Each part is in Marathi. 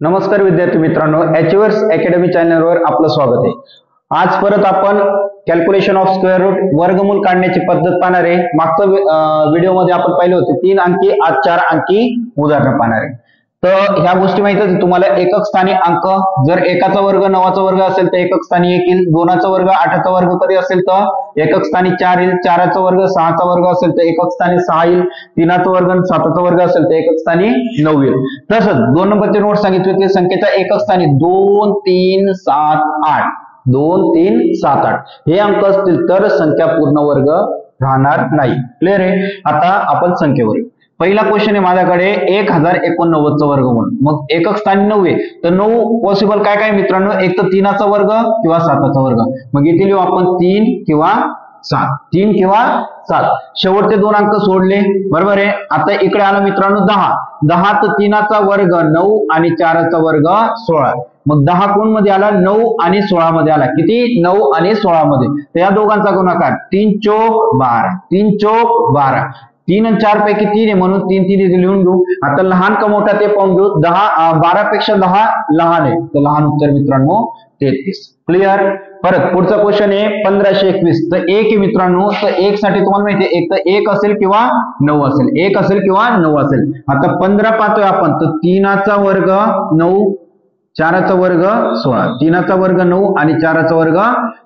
नमस्कार विद्यार्थी मित्रांनो, अचिव्हर्स अकॅडमी चॅनलवर आपलं स्वागत आहे। आज परत आपण कॅल्क्युलेशन ऑफ स्क्वेअर रूट वर्गमूल काढण्याची पद्धत पाहणार आहे। मागच्या व्हिडिओमध्ये आपण पाहिले होते 3 अंकी, आज 4 अंकी उदाहरण पाहणार आहे। तर ह्या गोष्टी माहित आहेत तुम्हाला। एकक स्थानी अंक जर एकाचा वर्ग 9चा वर्ग असेल तर एकक स्थानी 1 येईल, 2चा वर्ग 8चा वर्ग कधी असेल तर एकक स्थानी 4 येईल, 4चा वर्ग 6चा वर्ग असेल तर एकक स्थानी 6 येईल, 3चा वर्ग 7चा वर्ग असेल तर एकक स्थानी 9 येईल। तसंच 2 नंबरची नोट सांगितली होती संख्येच्या एकक स्थानी 2 3 7 8 2 3 7 8 हे अंक असतील तर संख्या पूर्ण वर्ग राहणार नाही। क्लिअर आहे। आता आपण संख्येवर येऊ। पहिला क्वेश्चन आहे माझ्याकडे 1089 चा वर्गमूळ। मग एकक स्थानी 9 आहे तर 9 पॉसिबल काय काय मित्रांनो, एक तर 3चा वर्ग किंवा 7चा वर्ग। मग इथे लिहू आपण 3 किंवा 7, 3 किंवा 7। शेवटचे दोन अंक सोडले, बरोबर आहे। आता इकडे आला मित्रांनो 10, 10 तर 3चा वर्ग 9 आणि 4चा वर्ग 16। मग 10 कोण मध्ये आला, 9 आणि 16 मध्ये आला। किती, 9 आणि 16 मध्ये। तर या दोघांचा गुणाकार 3 चौक 12, 3 चौक 12। 3 आणि 4 पैकी 3 आहे म्हणून 3 3 इथे लिहून घेऊ। आता लहान का मोठा ते पाहून घेऊ। 12 पेक्षा 10 लहान आहे तर लहान उत्तर मित्रांनो 33। क्लिअर। परत पुढचा क्वेश्चन आहे 1521। तर 1 आहे मित्रांनो, तर 1 साठी तुम्हाला माहिती आहे एक तर 1 असेल किंवा 9 असेल, 1 असेल किंवा 9 असेल। आता 15 पाहतोय आपण तर 3चा वर्ग 9, 4चा वर्ग 16, 3चा वर्ग 9 आणि 4चा वर्ग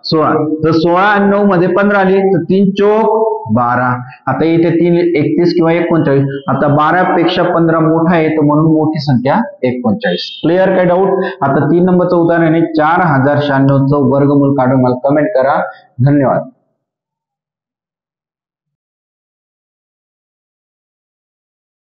16। तर 16 आणि 9 मध्ये 15 आले तर 3 चौक 12। आता इथे 3 31 किंवा 39। आता 12 पेक्षा 15 मोठा आहे तर म्हणून मोठी संख्या 39। क्लिअर, काय डाऊट। आता 3 नंबरचं उदाहरण आहे 4096 चं वर्गमूल काढून मला कमेंट करा। धन्यवाद।